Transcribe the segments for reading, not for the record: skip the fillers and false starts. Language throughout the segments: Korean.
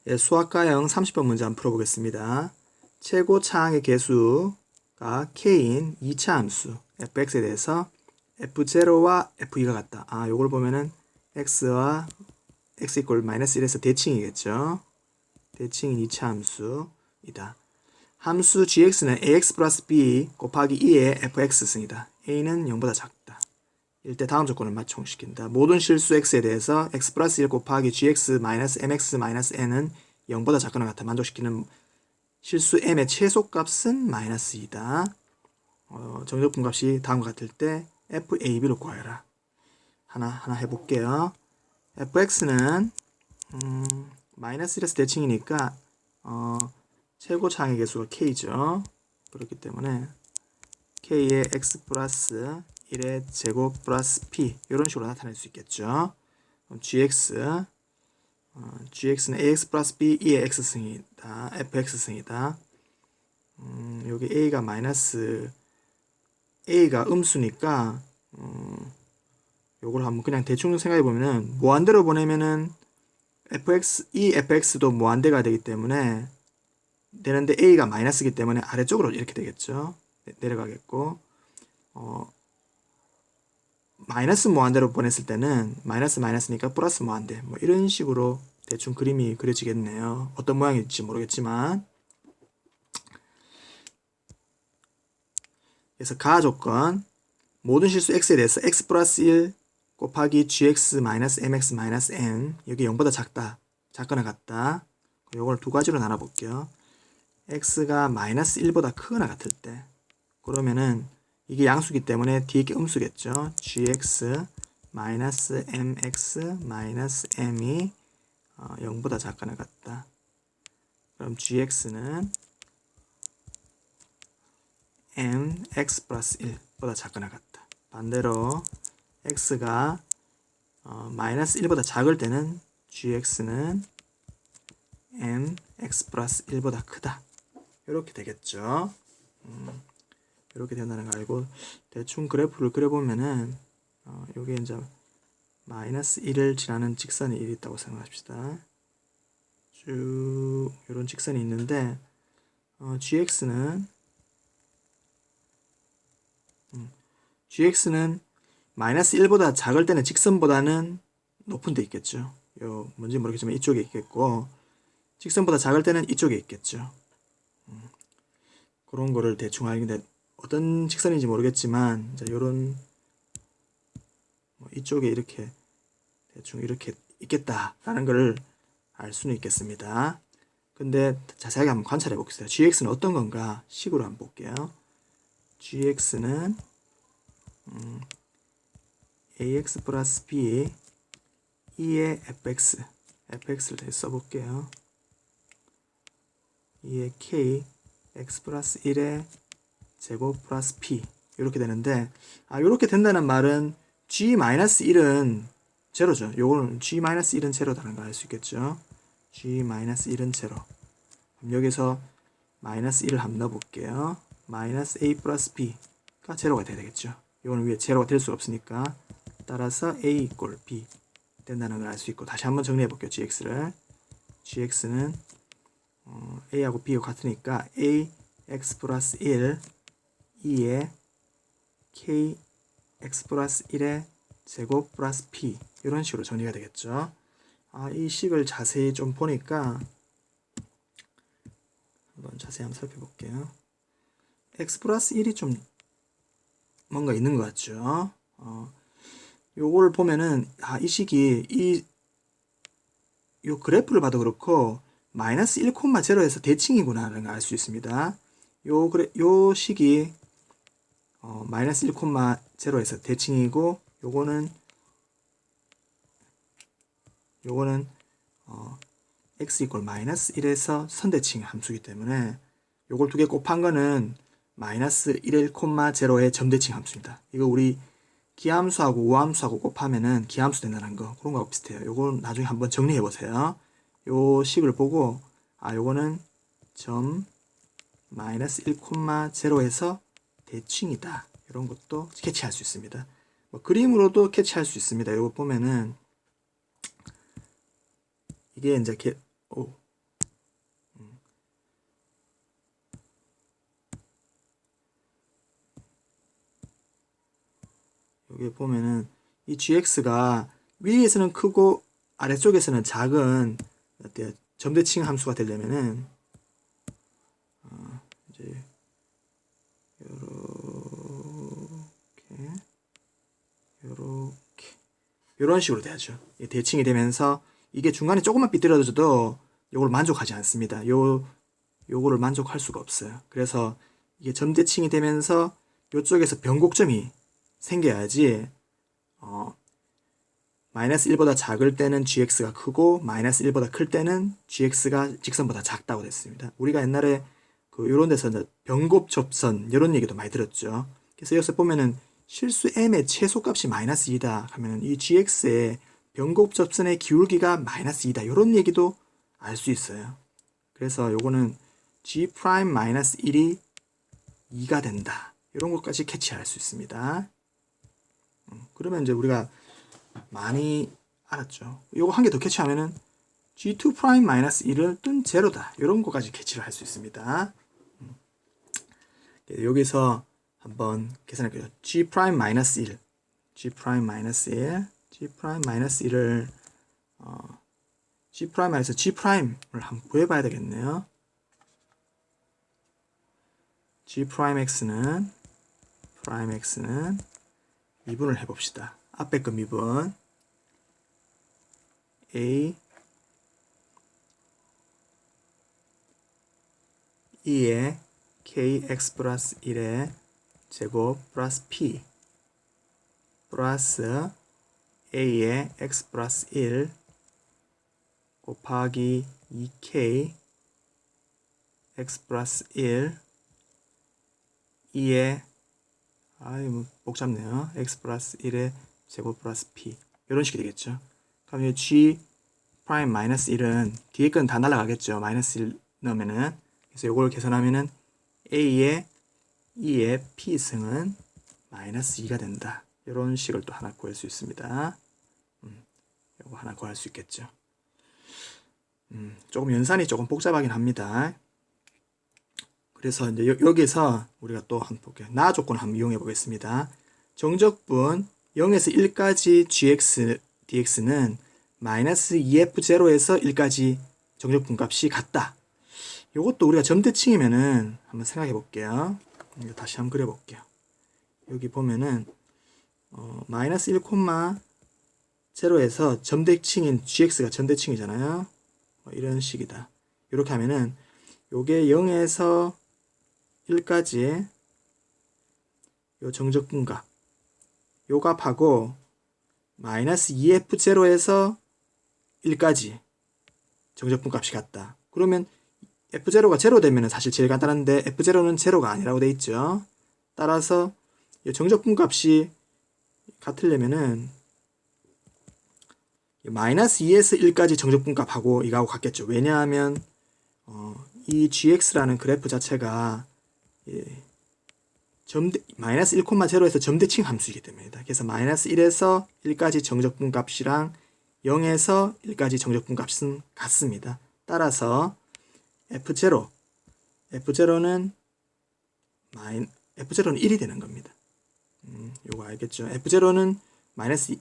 예, 수학가형 30번 문제 한번 풀어보겠습니다. 최고 차항의 개수가 k인 2차 함수 fx에 대해서 f0와 f2가 같다. 요걸 보면은 x와 x 이퀄 마이너스 1에서 대칭이겠죠. 대칭인 2차 함수이다. 함수 gx는 ax 플러스 b 곱하기 2의 fx승이다. a는 0보다 작다. 일때 다음 조건을 맞춰시킨다. 모든 실수 x에 대해서 x 플러스 1 곱하기 gx 마이너스 mx 마이너스 n은 0보다 작거나 같아. 만족시키는 실수 m의 최소값은 마이너스 2다. 정적분값이 다음과 같을 때 FAB를 구하여라. 하나 해볼게요. fx는 마이너스 1에서 대칭이니까 최고 차항의 개수가 k죠. 그렇기 때문에 k의 x 플러스 1의 제곱 플러스 p 이런 식으로 나타낼 수 있겠죠. 그럼 gx는 ax 플러스 b 2의 x승이다. fx승이다. 여기 a가 마이너스 a가 음수니까 요걸 한번 그냥 대충 생각해 보면은 무한대로 보내면은 이 fx도 무한대가 되기 때문에 되는데 a가 마이너스이기 때문에 아래쪽으로 이렇게 되겠죠. 내려가겠고 마이너스 무한대로 보냈을 때는 마이너스니까 플러스 무한대 뭐 이런 식으로 대충 그림이 그려지겠네요. 어떤 모양일지 모르겠지만 그래서 가조건 모든 실수 x에 대해서 x 플러스 1 곱하기 gx 마이너스 mx 마이너스 n 여기 0보다 작거나 같다. 요걸 두 가지로 나눠 볼게요. x가 마이너스 1보다 크거나 같을 때 그러면은 이게 양수기 때문에 뒤에 게 음수겠죠. gx 마이너스 mx 마이너스 m이 0보다 작거나 같다. 그럼 gx는 mx 플러스 1보다 작거나 같다. 반대로 x가 마이너스 1보다 작을 때는 gx는 mx 플러스 1보다 크다. 이렇게 되겠죠. 이렇게 된다는 거 알고 대충 그래프를 그려보면은 여기 이제 마이너스 1을 지나는 직선이 1이 있다고 생각합시다. 쭉 이런 직선이 있는데 gx는 마이너스 1보다 작을 때는 직선보다는 높은 데 있겠죠. 뭔지 모르겠지만 이쪽에 있겠고 직선보다 작을 때는 이쪽에 있겠죠. 그런 거를 대충 알겠는데 어떤 직선인지 모르겠지만 이제 요런 이쪽에 이렇게 대충 이렇게 있겠다라는 걸 알 수는 있겠습니다. 근데 자세하게 한번 관찰해 보겠습니다. gx는 어떤 건가 식으로 한번 볼게요. gx는 ax 플러스 b 2의 fx를 써볼게요. 2의 k x 플러스 1의 제곱 플러스 p 이렇게 되는데 이렇게 된다는 말은 g-1은 제로죠. 요거는 g-1은 제로다는 걸 알 수 있겠죠. g-1은 제로. 그럼 여기서 마이너스 1을 한번 넣어볼게요. 마이너스 a 플러스 b가 제로가 돼야 되겠죠. 이거는 위에 제로가 될 수 없으니까 따라서 a 이꼴 b 된다는 걸 알 수 있고 다시 한번 정리해 볼게요. gx는 a하고 b가 같으니까 a x 플러스 1 2의 k x 플러스 1의 제곱 플러스 p 이런 식으로 정리가 되겠죠. 이 식을 자세히 좀 보니까 한번 자세히 한번 살펴볼게요. x 플러스 1이 좀 뭔가 있는 것 같죠. 요걸 보면은 이 식이 요 그래프를 봐도 그렇고 마이너스 1,0에서 대칭이구나라는 걸 알 수 있습니다. 요 식이 마이너스 1,0에서 대칭이고 요거는 x 이퀄 마이너스 1에서 선대칭 함수이기 때문에 요걸 두 개 곱한 거는 마이너스 1,0의 점대칭 함수입니다. 이거 우리 기함수하고 우함수하고 곱하면은 기함수 된다는 거 그런 거하고 비슷해요. 요건 나중에 한번 정리해 보세요. 요 식을 보고 요거는 점 마이너스 1,0에서 대칭이다. 이런 것도 캐치할 수 있습니다. 그림으로도 캐치할 수 있습니다. 이거 보면은 이게 이제 보면은 이 gx가 위에서는 크고 아래쪽에서는 작은 점대칭 함수가 되려면은 이제 요렇게 요런 식으로 돼야죠. 대칭이 되면서 이게 중간에 조금만 삐뚤어져도 요걸 만족하지 않습니다. 요거를 만족할 수가 없어요. 그래서 이게 점대칭이 되면서 요쪽에서 변곡점이 생겨야지 마이너스 1보다 작을 때는 gx가 크고 마이너스 1보다 클 때는 gx가 직선보다 작다고 됐습니다. 우리가 옛날에 요런 데서 변곡 접선 이런 얘기도 많이 들었죠. 그래서 여기서 보면은 실수 m의 최소값이 마이너스 2다 하면 이 gx의 변곡 접선의 기울기가 마이너스 2다 이런 얘기도 알 수 있어요. 그래서 요거는 g 프라임 마이너스 1이 2가 된다 이런 것까지 캐치할 수 있습니다. 그러면 이제 우리가 많이 알았죠. 요거 한 개 더 캐치하면은 g2 프라임 마이너스 1을 뜬 제로다 이런 것까지 캐치를 할 수 있습니다. 여기서 한번 계산할게요. g 프라임 마이너스 1 g 프라임 마이너스 1 g 프라임 마이너스 1을 g 프라임에서 g 프라임을 한번 구해봐야 되겠네요. g 프라임 x는 미분을 해봅시다. 앞에 거 미분 a 2의 kx 플러스 1의 제곱 플러스 p 플러스 a의 x 플러스 1 곱하기 2k x 플러스 1 2의 뭐 복잡네요. x 플러스 1의 제곱 플러스 p 이런 식이 되겠죠. 그럼 이 g 프라임 마이너스 1은 뒤에 건 다 날아가겠죠. 마이너스 1 넣으면은. 그래서 이걸 계산하면은 a의 2의 p승은 마이너스 2가 된다. 이런 식을 또 하나 구할 수 있습니다. 이거 하나 구할 수 있겠죠. 조금 연산이 조금 복잡하긴 합니다. 그래서 이제 여기서 우리가 또 한번 볼게요. 나 조건을 한번 이용해 보겠습니다. 정적분 0에서 1까지 gx dx는 마이너스 2f0에서 1까지 정적분 값이 같다. 이것도 우리가 점대칭이면은 한번 생각해 볼게요. 다시 한번 그려 볼게요. 여기 보면은 마이너스 1,0에서 점대칭인 gx가 점대칭이잖아요. 이런 식이다. 이렇게 하면은 요게 0에서 1까지 요 정적분 값 요 값하고 마이너스 2f0에서 1까지 정적분 값이 같다. 그러면 f0가 0 되면 사실 제일 간단한데 f0는 0가 아니라고 돼 있죠. 따라서 이 정적분 값이 같으려면은 마이너스 2에서 1까지 정적분 값하고 이거하고 같겠죠. 왜냐하면 이 gx라는 그래프 자체가 마이너스 1,0에서 점대칭 함수이기 때문이다. 그래서 마이너스 1에서 1까지 정적분 값이랑 0에서 1까지 정적분 값은 같습니다. 따라서 F0는 1이 되는 겁니다. 요거 알겠죠? F0는 마이너스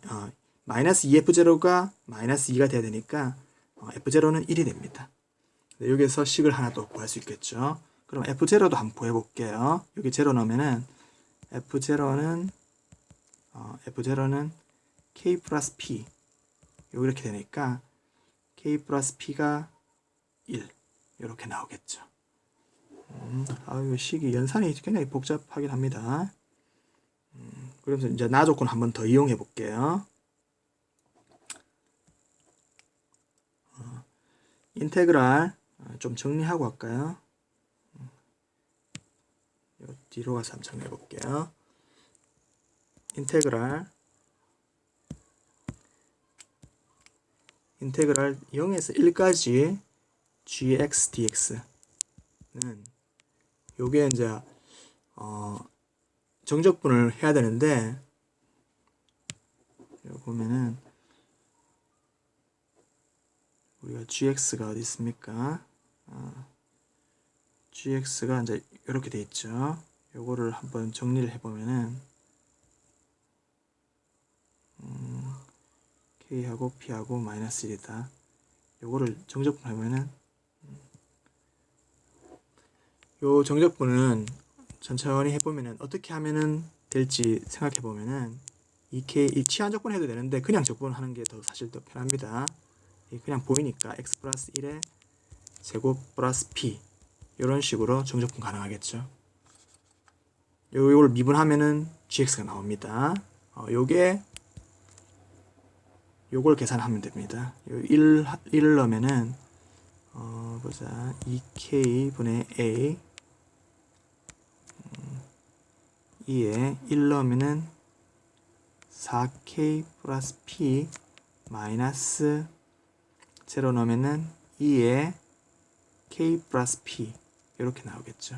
2F0가 마이너스 2가 돼야 되니까 F0는 1이 됩니다. 여기에서 식을 하나 더 구할 수 있겠죠? 그럼 F0도 한번 구해볼게요. 여기 0 넣으면은 F0는 K 플러스 P 여기 이렇게 되니까 K 플러스 P가 1 이렇게 나오겠죠. 이 식이 연산이 굉장히 복잡하긴 합니다. 그래서 이제 나 조건 한번 더 이용해 볼게요. 인테그랄 좀 정리하고 할까요? 뒤로 가서 한번 정리해 볼게요. 인테그랄 0에서 1까지 gx dx는 요게 이제 정적분을 해야 되는데 여기 보면은 우리가 gx가 어디 있습니까? gx가 이제 이렇게 돼 있죠. 요거를 한번 정리를 해보면은 K하고 P하고 마이너스 1이다. 요거를 정적분 하면은 요 정적분은 천천히 해보면은 어떻게 하면은 될지 생각해보면은 이 치환 적분 해도 되는데 그냥 적분하는 게 더 사실 더 편합니다. 그냥 보이니까 x 플러스 1의 제곱 플러스 p 이런 식으로 정적분 가능하겠죠. 요걸 미분하면은 gx가 나옵니다. 요걸 계산하면 됩니다. 1을 넣으면은 보자 2k분의 a 2에 1 넣으면은 4k 플러스 p 마이너스 0 넣으면은 2에 k 플러스 p 이렇게 나오겠죠.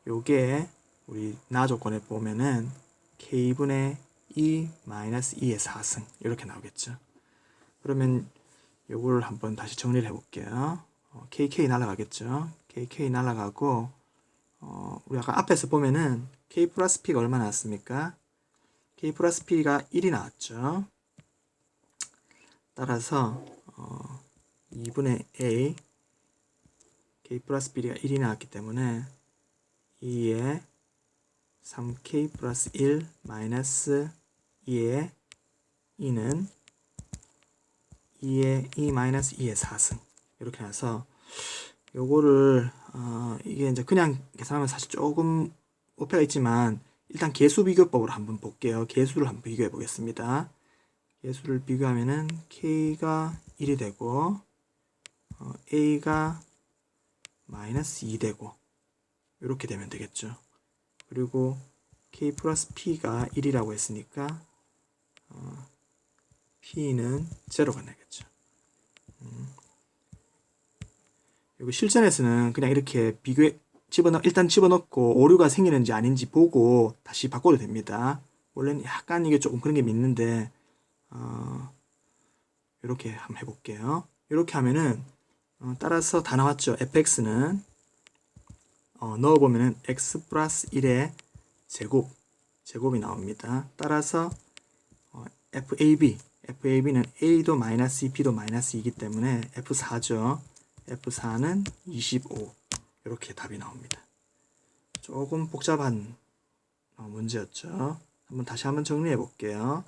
요게 우리 나 조건에 보면은 k분의 2 마이너스 2의 4승 이렇게 나오겠죠. 그러면 요걸 한번 다시 정리를 해볼게요. kk 날아가겠죠. kk 날아가고 우리 아까 앞에서 보면은 k 플러스 p가 얼마 나왔습니까? k 플러스 p가 1이 나왔죠. 따라서 2분의 a k 플러스 p가 1이 나왔기 때문에 2에 3k 플러스 1 마이너스 2의 2는 2의 2 마이너스 2의 4승 이렇게 나서 요거를 이게 이제 그냥 계산하면 사실 조금 오패가 있지만 일단 개수 비교법으로 한번 볼게요. 개수를 한번 비교해 보겠습니다. 개수를 비교하면은 k가 1이 되고 a가 마이너스 2 되고 이렇게 되면 되겠죠. 그리고 k 플러스 p가 1이라고 했으니까 p는 0가 되겠죠. 그리고 실전에서는 그냥 이렇게 비교해 일단 집어넣고 오류가 생기는지 아닌지 보고 다시 바꿔도 됩니다. 원래는 약간 이게 조금 그런 게 있는데 이렇게 한번 해볼게요. 이렇게 하면은 따라서 다 나왔죠. fx는 넣어보면은 x 플러스 1의 제곱이 나옵니다. 따라서 FAB는 A도 마이너스 2, B도 마이너스 2이기 때문에 F4죠. F4는 25 이렇게 답이 나옵니다. 조금 복잡한 문제였죠. 다시 한번 정리해 볼게요.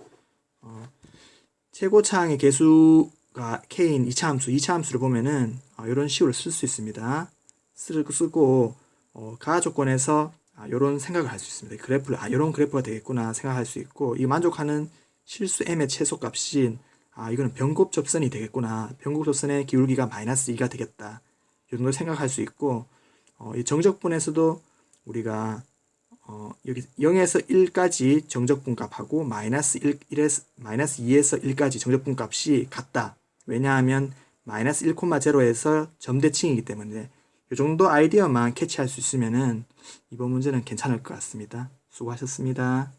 최고차항의 개수가 k인 2차함수를 보면은 이런 식으로 쓸 수 있습니다. 쓰고 가하 조건에서 이런 생각을 할 수 있습니다. 이런 그래프가 되겠구나 생각할 수 있고, 이 만족하는 실수 m의 최소값인 이거는 변곡 접선이 되겠구나, 변곡 접선의 기울기가 마이너스 2가 되겠다, 이 정도 생각할 수 있고, 이 정적분에서도 우리가 여기 0에서 1까지 정적분 값하고 마이너스 2에서 1까지 정적분 값이 같다. 왜냐하면 마이너스 1,0에서 점대칭이기 때문에 이 정도 아이디어만 캐치할 수 있으면은 이번 문제는 괜찮을 것 같습니다. 수고하셨습니다.